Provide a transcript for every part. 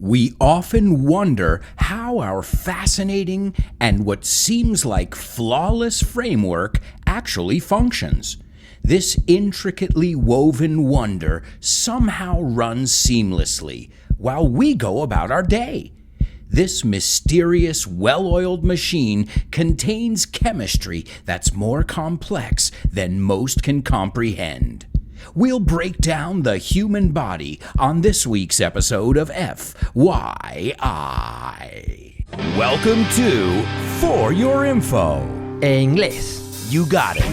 We often wonder how our fascinating and what seems like flawless framework actually functions. This intricately woven wonder somehow runs seamlessly while we go about our day. This mysterious, well-oiled machine contains chemistry that's more complex than most can comprehend. We'll break down the human body on this week's episode of FYI. Welcome to For Your Info. En inglés. You got it.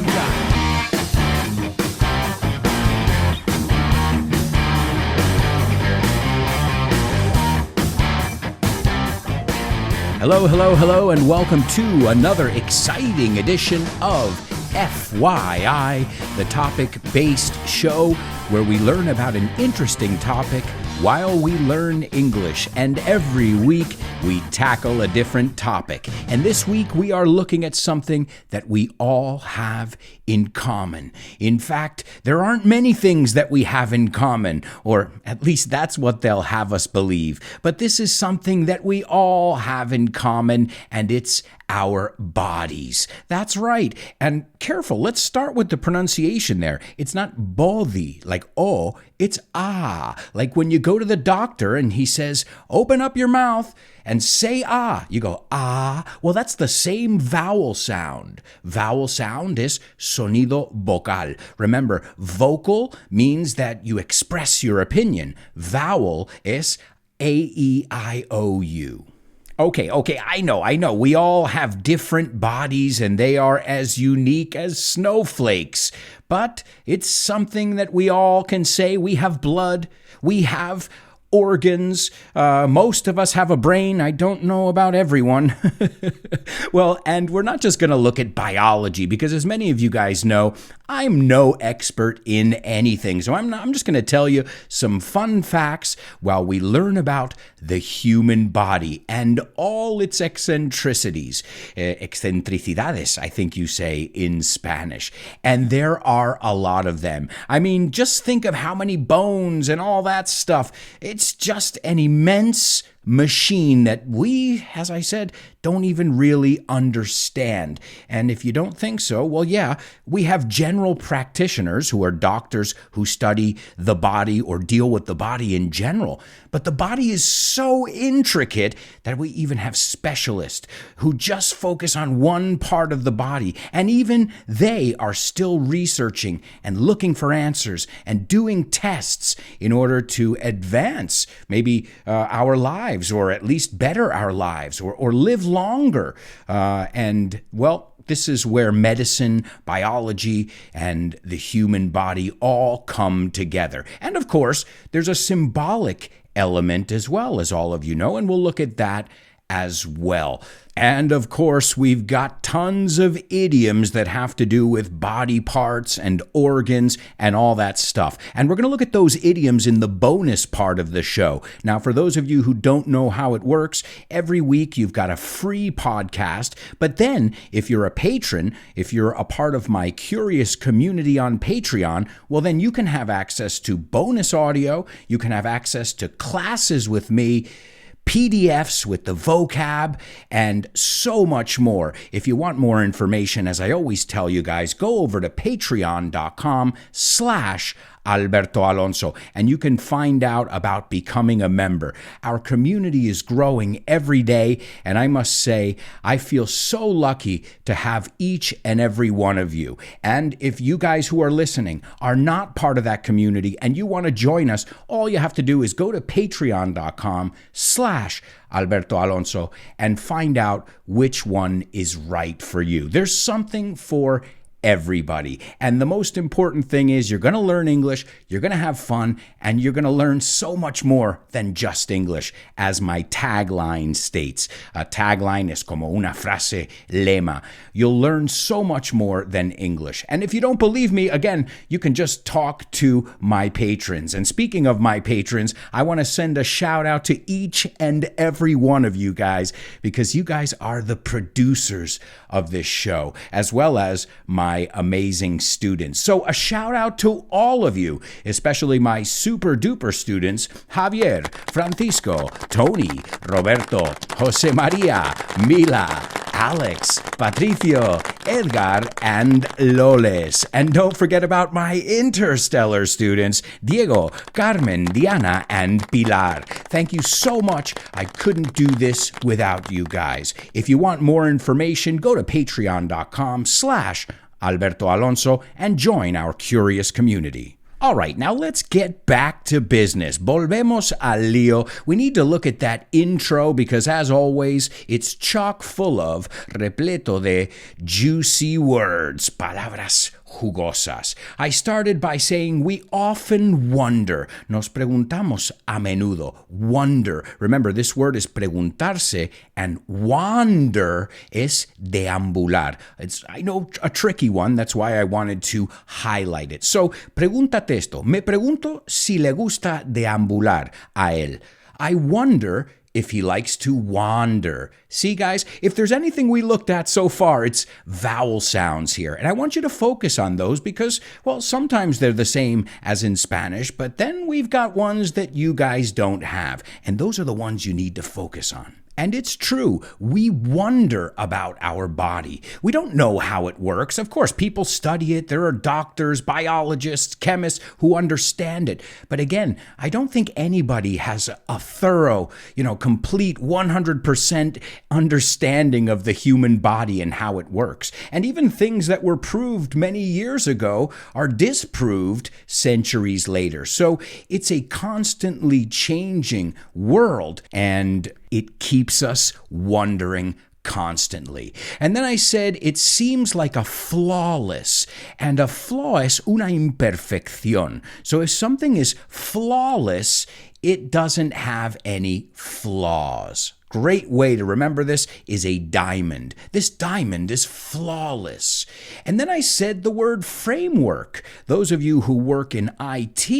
Hello, and welcome to another exciting edition of FYI, the topic-based show where we learn about an interesting topic while we learn English. And every week we tackle a different topic. And this week we are looking at something that we all have in common. In fact, there aren't many things that we have in common, or at least that's what they'll have us believe. But this is something that we all have in common, and it's our bodies. That's right. And careful, let's start with the pronunciation there. It's not body, like oh, it's ah. Like when you go to the doctor and he says, open up your mouth and say ah. You go ah. Well, that's the same vowel sound. Vowel sound is sonido vocal. Remember, vocal means that you express your opinion. Vowel is A-E-I-O-U. Okay, I know. We all have different bodies and they are as unique as snowflakes. But it's something that we all can say. We have blood, we have organs. Most of us have a brain. I don't know about everyone. Well, and we're not just going to look at biology because, as many of you guys know, I'm no expert in anything. So I'm just going to tell you some fun facts while we learn about the human body and all its eccentricities. Excentricidades, I think you say in Spanish. And there are a lot of them. I mean, just think of how many bones and all that stuff. It's just an immense machine that we, as I said, don't even really understand. And if you don't think so, well, yeah, we have general practitioners who are doctors who study the body or deal with the body in general. But the body is so intricate that we even have specialists who just focus on one part of the body. And even they are still researching and looking for answers and doing tests in order to advance maybe our lives, or at least better our lives, or live longer. And well, this is where medicine, biology, and the human body all come together. And of course, there's a symbolic element as well, as all of you know, and we'll look at that as well. And of course, we've got tons of idioms that have to do with body parts and organs and all that stuff. And we're going to look at those idioms in the bonus part of the show. Now, for those of you who don't know how it works, every week you've got a free podcast. But then, if you're a patron, if you're a part of my curious community on Patreon, well, then you can have access to bonus audio. You can have access to classes with me, PDFs with the vocab, and so much more. If you want more information, as I always tell you guys, go over to patreon.com/Alberto Alonso, and you can find out about becoming a member. Our community is growing every day, and I must say, I feel so lucky to have each and every one of you. And if you guys who are listening are not part of that community and you want to join us, all you have to do is go to patreon.com/Alberto Alonso and find out which one is right for you. There's something for everybody. And the most important thing is you're going to learn English, you're going to have fun, and you're going to learn so much more than just English, as my tagline states. A tagline es como una frase lema. You'll learn so much more than English. And if you don't believe me, again, you can just talk to my patrons. And speaking of my patrons, I want to send a shout out to each and every one of you guys, because you guys are the producers of this show, as well as my my amazing students. So a shout out to all of you, especially my super duper students, Javier, Francisco, Tony, Roberto, Jose Maria, Mila, Alex, Patricio, Edgar, and Loles. And don't forget about my interstellar students, Diego, Carmen, Diana, and Pilar. Thank you so much. I couldn't do this without you guys. If you want more information, go to patreon.com/Alberto Alonso and join our curious community. All right, now let's get back to business. Volvemos al lío. We need to look at that intro because, as always, it's chock full of, repleto de juicy words, palabras jugosas. I started by saying we often wonder. Nos preguntamos a menudo. Wonder. Remember, this word is preguntarse, and wander es deambular. It's, I know, a tricky one. That's why I wanted to highlight it. So, pregúntate esto. Me pregunto si le gusta deambular a él. I wonder if he likes to wander. See, guys, if there's anything we looked at so far, it's vowel sounds here. And I want you to focus on those because, well, sometimes they're the same as in Spanish, but then we've got ones that you guys don't have. And those are the ones you need to focus on. And it's true, we wonder about our body. We don't know how it works. Of course, people study it. There are doctors, biologists, chemists who understand it. But again, I don't think anybody has a thorough, complete 100% understanding of the human body and how it works. And even things that were proved many years ago are disproved centuries later. So it's a constantly changing world, and it keeps us wondering constantly. And then I said, it seems like a flawless, and a flaw es una imperfección. So if something is flawless, it doesn't have any flaws. Great way to remember this is a diamond. This diamond is flawless. And then I said the word framework. Those of you who work in IT,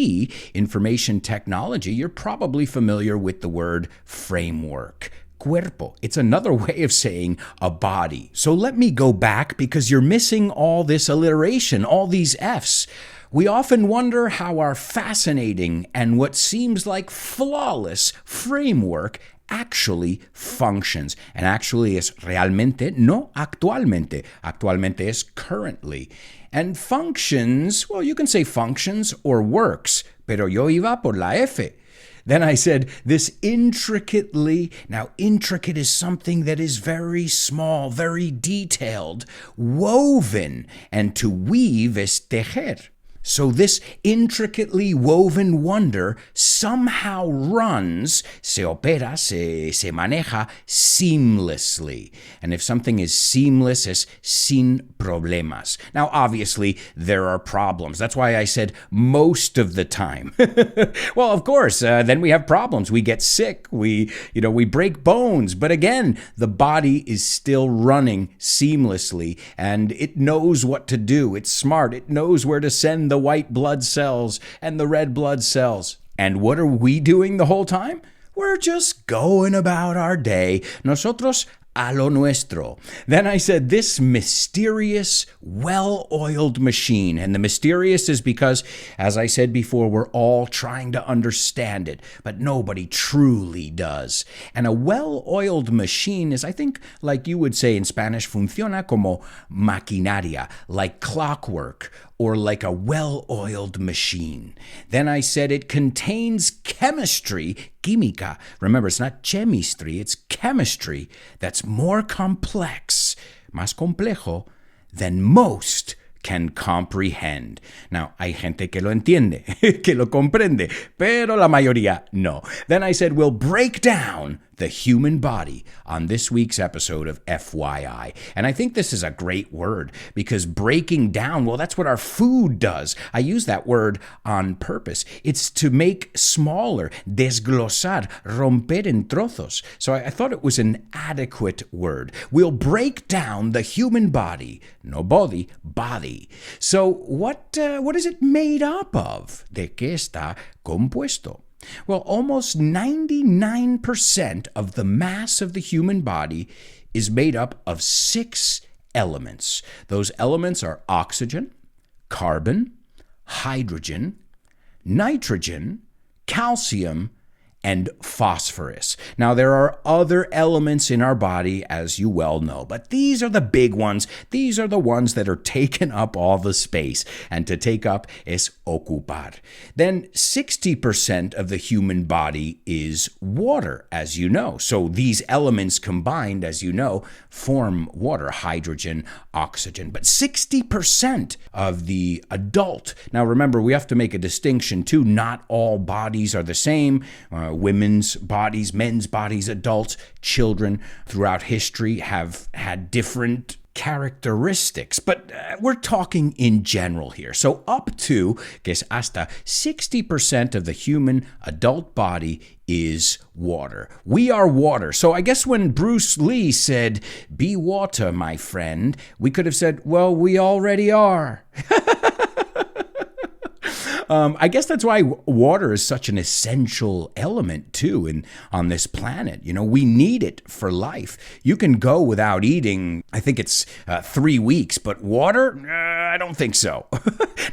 information technology, you're probably familiar with the word framework. Cuerpo. It's another way of saying a body. So let me go back because you're missing all this alliteration, all these F's. We often wonder how our fascinating and what seems like flawless framework actually functions. And actually es realmente, no actualmente. Actualmente es currently. And functions, well, you can say functions or works, pero yo iba por la F. Then I said, this intricately, now intricate is something that is very small, very detailed, woven, and to weave es tejer. So this intricately woven wonder somehow runs, se opera, se maneja seamlessly. And if something is seamless, es sin problemas. Now, obviously, there are problems. That's why I said most of the time. Well, of course, then we have problems. We get sick. We break bones. But again, the body is still running seamlessly, and it knows what to do. It's smart. It knows where to send the white blood cells and the red blood cells. And what are we doing the whole time? We're just going about our day. Nosotros a lo nuestro. Then I said this mysterious, well-oiled machine. And the mysterious is because, as I said before, we're all trying to understand it, but nobody truly does. And a well-oiled machine is, I think, like you would say in Spanish, funciona como maquinaria, like clockwork, or like a well-oiled machine. Then I said it contains chemistry, química. Remember, it's not chemistry, it's chemistry that's more complex, más complejo, than most can comprehend. Now, hay gente que lo entiende, que lo comprende, pero la mayoría no. Then I said we'll break down the human body on this week's episode of FYI. And I think this is a great word because breaking down, well, that's what our food does. I use that word on purpose. It's to make smaller, desglosar, romper en trozos. So I thought it was an adequate word. We'll break down the human body, no body, body. So what is it made up of? ¿De qué está compuesto? Well, almost 99% of the mass of the human body is made up of 6 elements. Those elements are oxygen, carbon, hydrogen, nitrogen, calcium, and phosphorus. Now, there are other elements in our body, as you well know, but these are the big ones. These are the ones that are taking up all the space. And to take up is ocupar. Then 60% of the human body is water, as you know. So these elements combined, as you know, form water, hydrogen, oxygen. But 60% of the adult. Now, remember, we have to make a distinction too. Not all bodies are the same. Women's bodies, men's bodies, adults, children throughout history have had different characteristics, but we're talking in general here. So up to, que es hasta 60% of the human adult body is water. We are water. So I guess when Bruce Lee said, "Be water, my friend," we could have said, well, we already are. I guess that's why water is such an essential element, too, on this planet. You know, we need it for life. You can go without eating, I think it's 3 weeks, but water? I don't think so.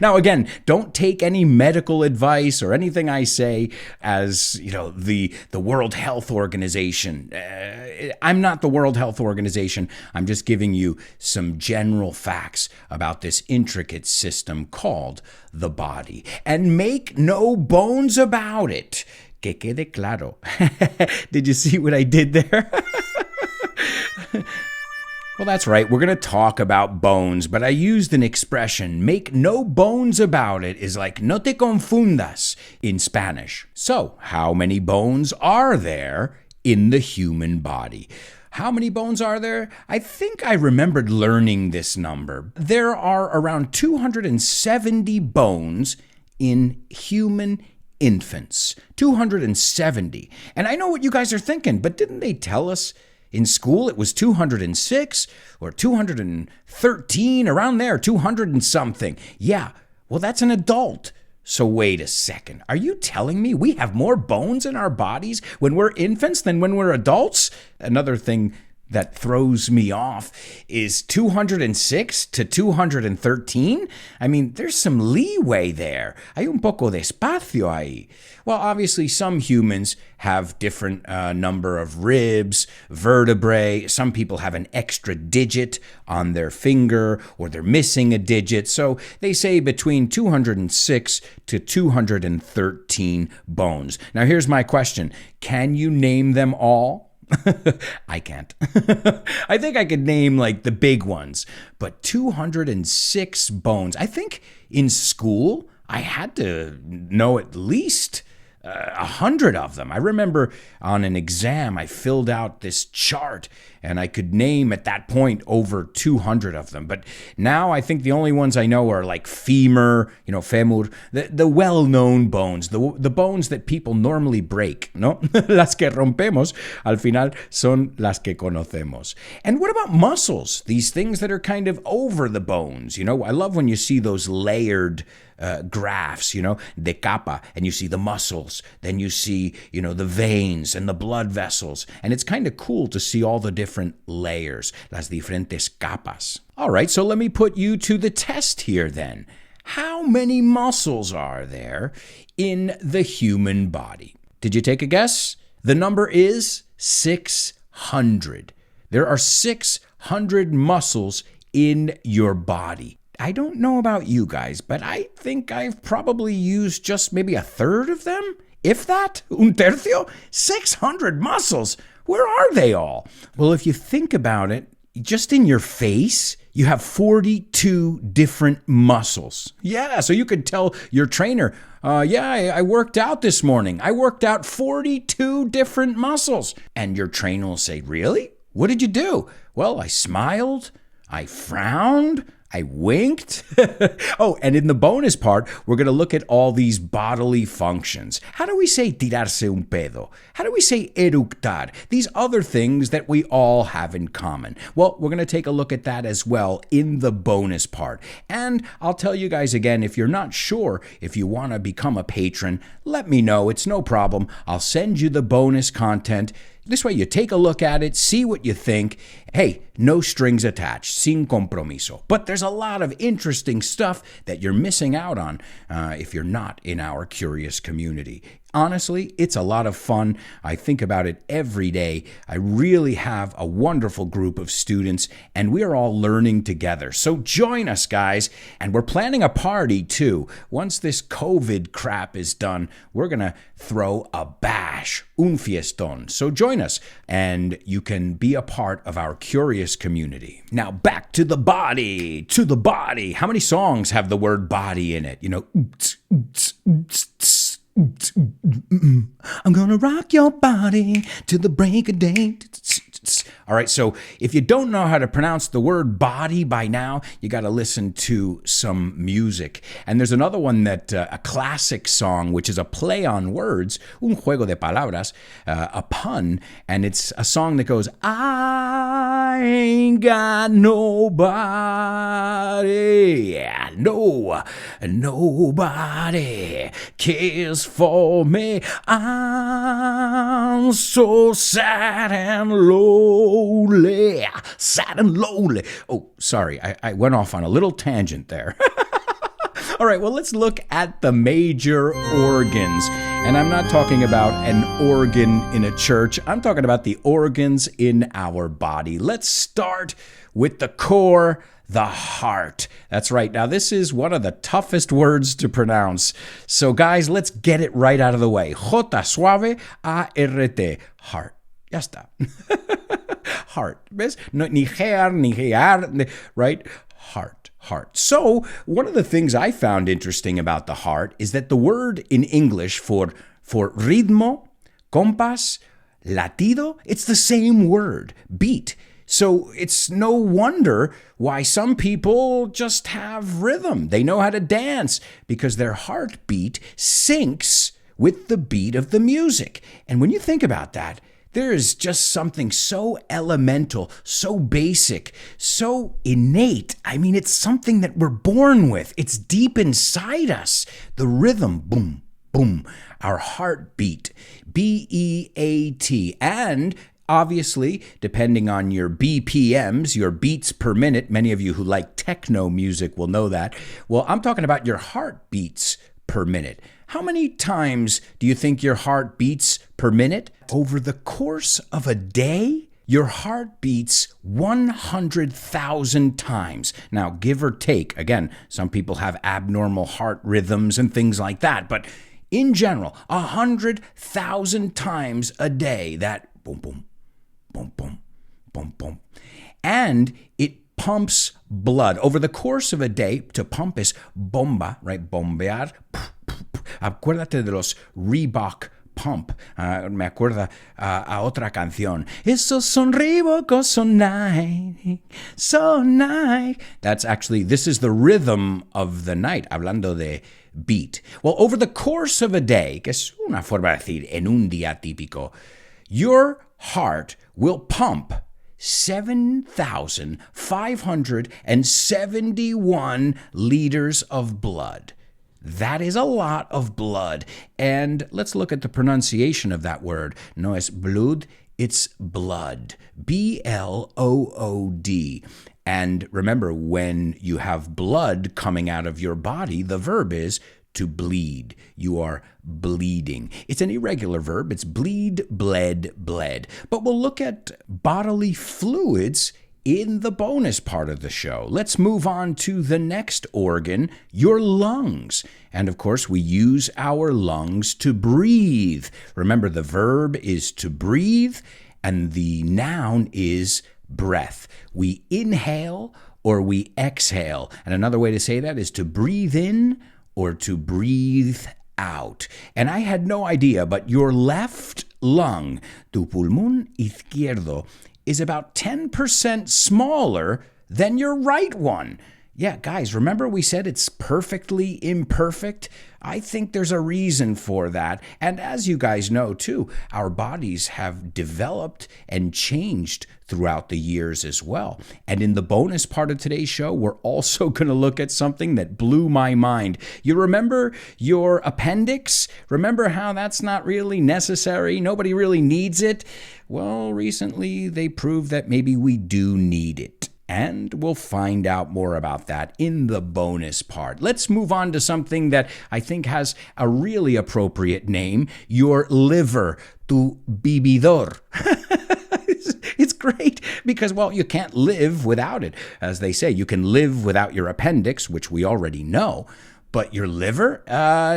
Now, again, don't take any medical advice or anything I say as, you know, the World Health Organization. I'm not the World Health Organization. I'm just giving you some general facts about this intricate system called the body. And make no bones about it. Que quede claro. Did you see what I did there? Well, that's right. We're going to talk about bones, but I used an expression, make no bones about it, is like no te confundas in Spanish. So, how many bones are there in the human body? How many bones are there? I think I remembered learning this number. There are around 270 bones in human infants. 270. And I know what you guys are thinking, but didn't they tell us in school it was 206 or 213, around there, 200 and something? Yeah, well, that's an adult. So wait a second. Are you telling me we have more bones in our bodies when we're infants than when we're adults? Another thing that throws me off is 206 to 213. I mean, there's some leeway there. Hay un poco de espacio ahí. Well, obviously, some humans have different number of ribs, vertebrae. Some people have an extra digit on their finger, or they're missing a digit. So they say between 206 to 213 bones. Now, here's my question. Can you name them all? I can't. I think I could name like the big ones, but 206 bones. I think in school I had to know at least 100 of them. I remember on an exam, I filled out this chart and I could name at that point over 200 of them. But now I think the only ones I know are like femur, femur, the well-known bones, the bones that people normally break, ¿no? Las que rompemos, al final, son las que conocemos. And what about muscles? These things that are kind of over the bones, I love when you see those layered graphs, de capa, and you see the muscles, then you see, the veins and the blood vessels, and it's kind of cool to see all the different layers, las diferentes capas. All right, so let me put you to the test here then. How many muscles are there in the human body? Did you take a guess? The number is 600. There are 600 muscles in your body. I don't know about you guys, but I think I've probably used just maybe a third of them. If that, un tercio, 600 muscles. Where are they all? Well, if you think about it, just in your face, you have 42 different muscles. Yeah, so you could tell your trainer, I worked out this morning. I worked out 42 different muscles. And your trainer will say, really? What did you do? Well, I smiled, I frowned, I winked. Oh, and in the bonus part, we're going to look at all these bodily functions. How do we say tirarse un pedo? How do we say eructar? These other things that we all have in common. Well, we're going to take a look at that as well in the bonus part. And I'll tell you guys again, if you're not sure if you want to become a patron, let me know. It's no problem. I'll send you the bonus content. This way you take a look at it, see what you think. Hey, no strings attached, sin compromiso. But there's a lot of interesting stuff that you're missing out on if you're not in our curious community. Honestly, it's a lot of fun. I think about it every day. I really have a wonderful group of students, and we're all learning together. So join us, guys. And we're planning a party, too. Once this COVID crap is done, we're going to throw a bash, un fiestón. So join us, and you can be a part of our curious community. Now, back to the body, to the body. How many songs have the word body in it? You know, I'm gonna rock your body to the break of day. All right, so if you don't know how to pronounce the word body by now, you got to listen to some music. And there's another one that, a classic song, which is a play on words, un juego de palabras, a pun, and it's a song that goes, I ain't got nobody, yeah, no, nobody cares for me. I'm so sad and lonely. Sad and lonely. Oh, sorry, I went off on a little tangent there. All right, well, let's look at the major organs. And I'm not talking about an organ in a church. I'm talking about the organs in our body. Let's start with the core, the heart. That's right. Now, this is one of the toughest words to pronounce. So, guys, let's get it right out of the way. J suave, A-R-T, heart. Ya está. Heart. ¿Ves? No, ni gear, ni gear, right? Heart. So, one of the things I found interesting about the heart is that the word in English for ritmo, compás, latido, it's the same word, beat. So it's no wonder why some people just have rhythm. They know how to dance because their heartbeat syncs with the beat of the music. And when you think about that, there is just something so elemental, so basic, so innate. I mean, it's something that we're born with. It's deep inside us. The rhythm, boom, boom, our heartbeat, B-E-A-T. And obviously, depending on your BPMs, your beats per minute, many of you who like techno music will know that. Well, I'm talking about your heartbeats per minute. How many times do you think your heart beats per minute? Over the course of a day, your heart beats 100,000 times. Now, give or take, again, some people have abnormal heart rhythms and things like that, but in general, 100,000 times a day, that boom, boom, boom, boom, boom, boom. And it pumps blood. Over the course of a day, to pump is bomba, right? Bombear. Acuérdate de los Reebok Pump. Me acuerda a otra canción. Esos son Reebok, so nice, so nice. That's actually, this is the rhythm of the night, hablando de beat. Well, over the course of a day, que es una forma de decir en un día típico, your heart will pump 7,571 liters of blood. That is a lot of blood. And let's look at the pronunciation of that word. No es blood, it's blood. B-L-O-O-D. And remember, when you have blood coming out of your body, the verb is to bleed. You are bleeding. It's an irregular verb. It's bleed, bled, bled. But we'll look at bodily fluids in the bonus part of the show. Let's move on to the next organ, your lungs. And of course, we use our lungs to breathe. Remember, the verb is to breathe, and the noun is breath. We inhale or we exhale. And another way to say that is to breathe in or to breathe out. And I had no idea, but your left lung, tu pulmón izquierdo, is about 10% smaller than your right one. Yeah, guys, remember we said it's perfectly imperfect? I think there's a reason for that. And as you guys know, too, our bodies have developed and changed throughout the years as well. And in the bonus part of today's show, we're also going to look at something that blew my mind. You remember your appendix? Remember how that's not really necessary? Nobody really needs it? Well, recently they proved that maybe we do need it. And we'll find out more about that in the bonus part. Let's move on to something that I think has a really appropriate name, your liver, tu vividor. It's great because, well, you can't live without it. As they say, you can live without your appendix, which we already know. But your liver?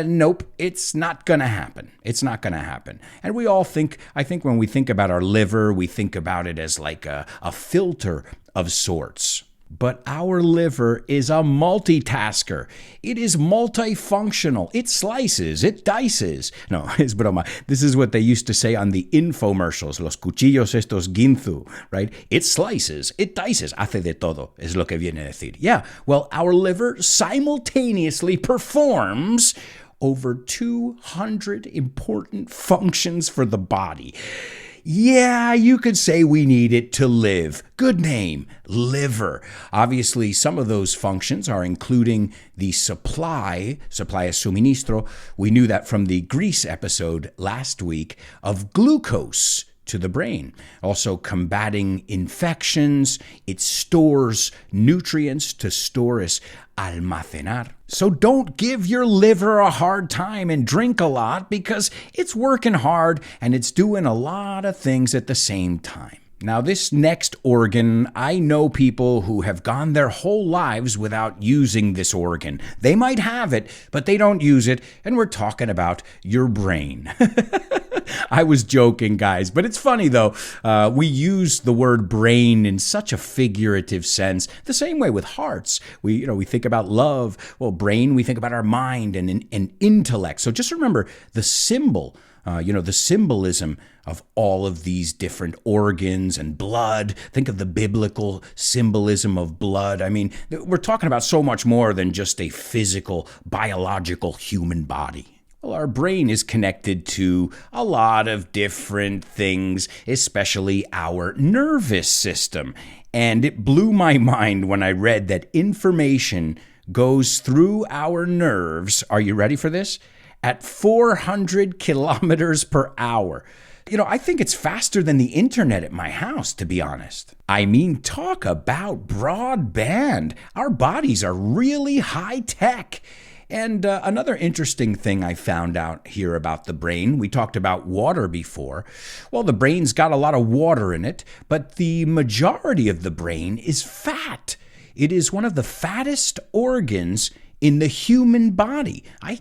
Nope, it's not going to happen. It's not going to happen. And we all think, I think when we think about our liver, we think about it as like a filter of sorts. But our liver is a multitasker. It is multifunctional. It slices, it dices. No, es broma. This is what they used to say on the infomercials, los cuchillos estos Ginzu, right? It slices, it dices, hace de todo, es lo que viene a decir. Yeah, well, our liver simultaneously performs over 200 important functions for the body. Yeah, you could say we need it to live. Good name, liver. Obviously, some of those functions are including the supply of suministro. We knew that from the Greece episode last week of glucose to the brain. Also combating infections. It stores nutrients. To store is almacenar. So don't give your liver a hard time and drink a lot because it's working hard and it's doing a lot of things at the same time. Now, this next organ, I know people who have gone their whole lives without using this organ. They might have it, but they don't use it, and we're talking about your brain. I was joking, guys, but it's funny, though. We use the word brain in such a figurative sense, the same way with hearts. We think about love. Well, brain, we think about our mind and intellect. So just remember the symbol, the symbolism of all of these different organs and blood. Think of the biblical symbolism of blood. I mean, we're talking about so much more than just a physical, biological human body. Well, our brain is connected to a lot of different things, especially our nervous system. And it blew my mind when I read that information goes through our nerves. Are you ready for this? At 400 kilometers per hour. I think it's faster than the internet at my house, to be honest. I mean, talk about broadband. Our bodies are really high tech. And another interesting thing I found out here about the brain, we talked about water before. Well, the brain's got a lot of water in it, but the majority of the brain is fat. It is one of the fattest organs in the human body. I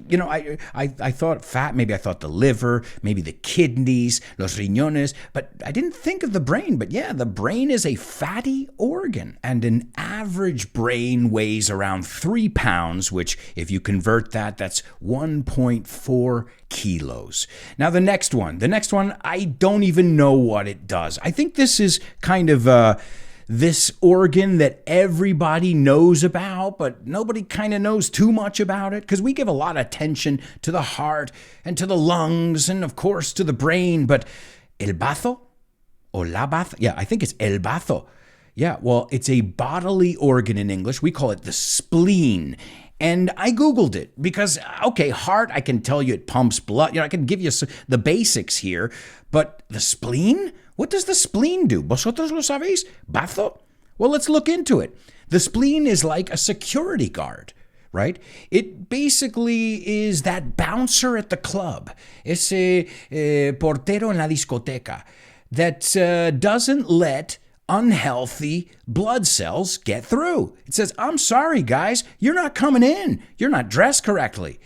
thought fat, maybe I thought the liver, maybe the kidneys, los riñones, but I didn't think of the brain. But yeah, the brain is a fatty organ, and an average brain weighs around 3 pounds, which if you convert that, that's 1.4 kilos. Now the next one, I don't even know what it does. I think this is kind of this organ that everybody knows about, but nobody kind of knows too much about it because we give a lot of attention to the heart and to the lungs and, of course, to the brain. But el bazo or la bazo? Yeah, I think it's el bazo. Yeah, well, it's a bodily organ in English. We call it the spleen. And I Googled it because, okay, heart, I can tell you it pumps blood. I can give you the basics here. But the spleen? What does the spleen do? ¿Vosotros lo sabéis? ¿Bazo? Well, let's look into it. The spleen is like a security guard, right? It basically is that bouncer at the club, ese portero en la discoteca, that doesn't let unhealthy blood cells get through. It says, I'm sorry, guys, you're not coming in. You're not dressed correctly.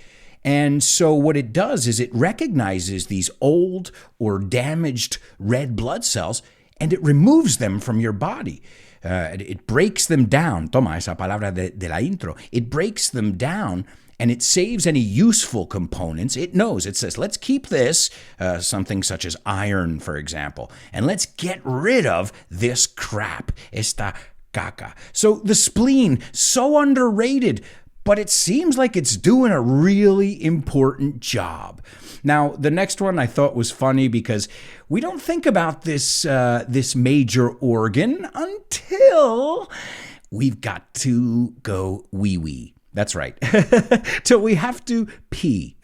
And so what it does is it recognizes these old or damaged red blood cells and it removes them from your body. It breaks them down. Toma esa palabra de la intro. It breaks them down and it saves any useful components. It knows. It says, let's keep this, something such as iron, for example, and let's get rid of this crap, esta caca. So the spleen, so underrated, but it seems like it's doing a really important job. Now, the next one I thought was funny because we don't think about this major organ until we've got to go wee-wee. That's right. Till we have to pee.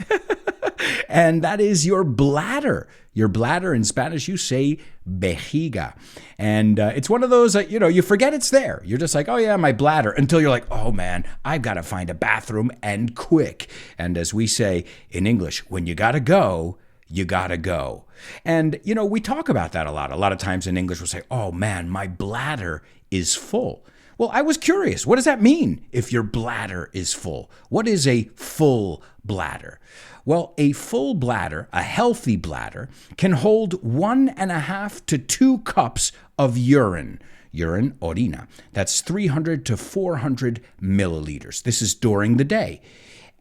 And that is your bladder. Your bladder, in Spanish, you say vejiga. And it's one of those that, you forget it's there. You're just like, oh yeah, my bladder. Until you're like, oh man, I've got to find a bathroom and quick. And as we say in English, when you got to go, you got to go. And, we talk about that a lot. A lot of times in English we'll say, oh man, my bladder is full. Well, I was curious. What does that mean if your bladder is full? What is a full bladder? Well, a full bladder, a healthy bladder, can hold 1.5 to 2 cups of urine. Urine, orina. That's 300 to 400 milliliters. This is during the day.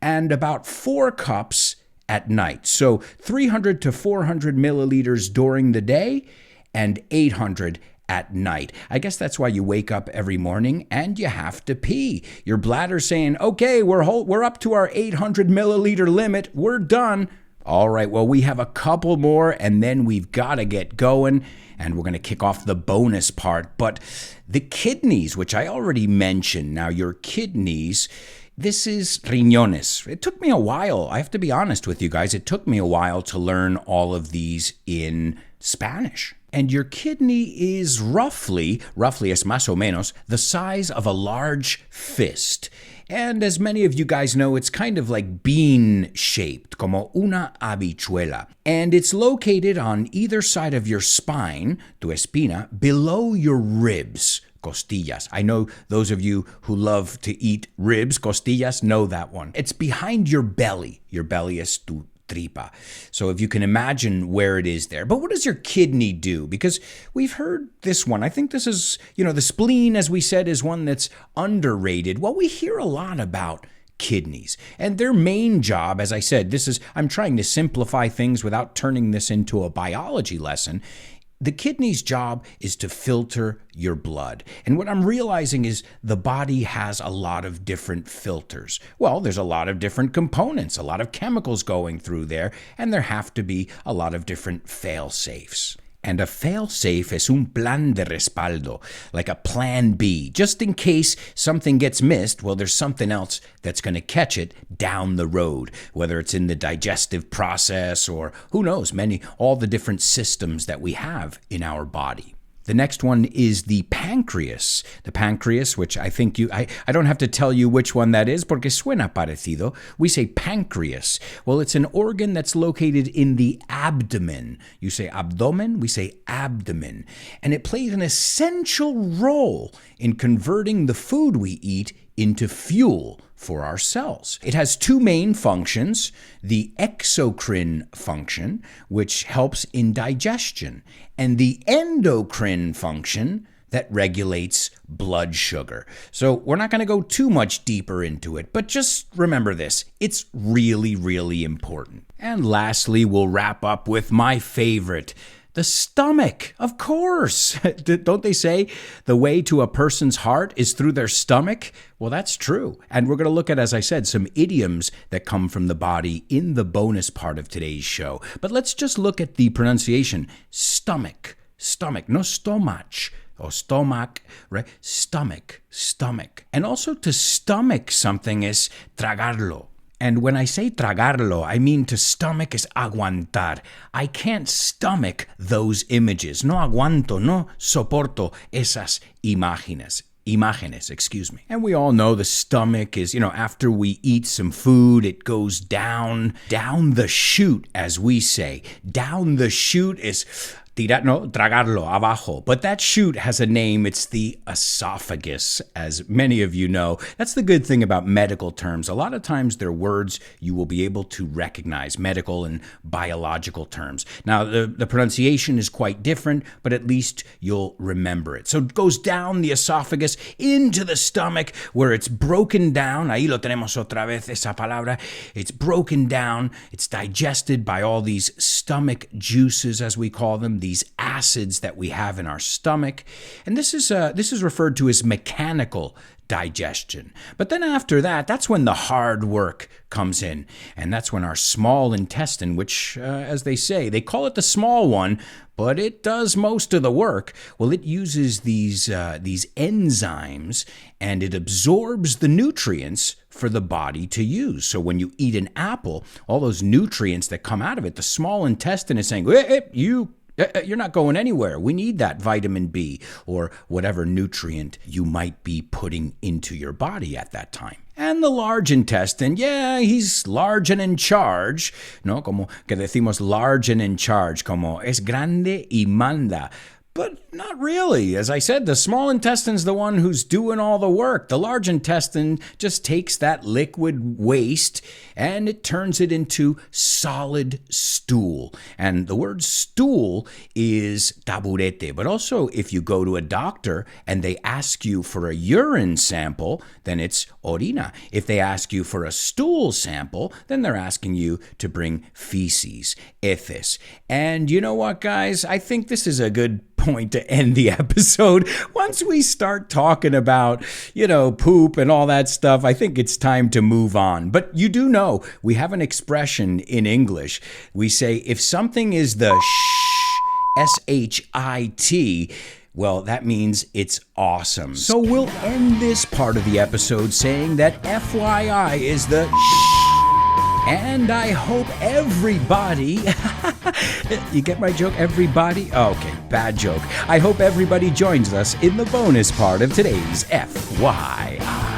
And about 4 cups at night. So 300 to 400 milliliters during the day and 800 at night. I guess that's why you wake up every morning and you have to pee. Your bladder's saying, okay, we're up to our 800 milliliter limit. We're done. All right, well, we have a couple more and then we've got to get going. And we're going to kick off the bonus part. But the kidneys, which I already mentioned. Now, your kidneys, this is riñones. It took me a while. I have to be honest with you guys. It took me a while to learn all of these in Spanish. And your kidney is roughly es más o menos, the size of a large fist. And as many of you guys know, it's kind of like bean-shaped, como una habichuela. And it's located on either side of your spine, tu espina, below your ribs, costillas. I know those of you who love to eat ribs, costillas, know that one. It's behind your belly. Your belly is tu tripa. So if you can imagine where it is there. But what does your kidney do? Because we've heard this one. I think this is, the spleen, as we said, is one that's underrated. Well, we hear a lot about kidneys. And their main job, as I said, I'm trying to simplify things without turning this into a biology lesson. The kidney's job is to filter your blood. And what I'm realizing is the body has a lot of different filters. Well, there's a lot of different components, a lot of chemicals going through there, and there have to be a lot of different fail-safes. And a fail-safe es un plan de respaldo, like a plan B. Just in case something gets missed, well, there's something else that's going to catch it down the road, whether it's in the digestive process or who knows, all the different systems that we have in our body. The next one is the pancreas. The pancreas, which I think I don't have to tell you which one that is, porque suena parecido. We say pancreas. Well, it's an organ that's located in the abdomen. You say abdomen, we say abdomen. And it plays an essential role in converting the food we eat into fuel for our cells. It has 2 main functions, the exocrine function, which helps in digestion, and the endocrine function that regulates blood sugar. So we're not going to go too much deeper into it, but just remember this. It's really, really important. And lastly, we'll wrap up with my favorite, the stomach, of course. Don't they say the way to a person's heart is through their stomach? Well, that's true. And we're going to look at, as I said, some idioms that come from the body in the bonus part of today's show. But let's just look at the pronunciation. Stomach, no stomach, or stomach, right? Stomach. And also to stomach something is tragarlo. And when I say tragarlo, I mean to stomach is aguantar. I can't stomach those images. No aguanto, no soporto esas imágenes. And we all know the stomach is, after we eat some food, it goes down the chute, as we say. Down the chute is tragarlo, abajo. But that chute has a name. It's the esophagus, as many of you know. That's the good thing about medical terms. A lot of times they're words you will be able to recognize, medical and biological terms. Now, the pronunciation is quite different, but at least you'll remember it. So it goes down the esophagus into the stomach where it's broken down. Ahí lo tenemos otra vez, esa palabra. It's broken down. It's digested by all these stomach juices, as we call them, these acids that we have in our stomach. And this is referred to as mechanical digestion. But then after that, that's when the hard work comes in. And that's when our small intestine, which, as they say, they call it the small one, but it does most of the work. Well, it uses these enzymes, and it absorbs the nutrients for the body to use. So when you eat an apple, all those nutrients that come out of it, the small intestine is saying, hey, you're not going anywhere. We need that vitamin B or whatever nutrient you might be putting into your body at that time. And the large intestine, yeah, he's large and in charge, ¿no? Como que decimos large and in charge, como es grande y manda. But not really. As I said, the small intestine's the one who's doing all the work. The large intestine just takes that liquid waste and it turns it into solid stool. And the word stool is taburete. But also, if you go to a doctor and they ask you for a urine sample, then it's orina. If they ask you for a stool sample, then they're asking you to bring feces, heces. And you know what, guys? I think this is a good point to end the episode. Once we start talking about, poop and all that stuff, I think it's time to move on. But you do know, we have an expression in English. We say, if something is the S-H-I-T, well, that means it's awesome. So we'll end this part of the episode saying that FYI is the and I hope everybody, you get my joke, everybody? Okay, bad joke. I hope everybody joins us in the bonus part of today's FYI.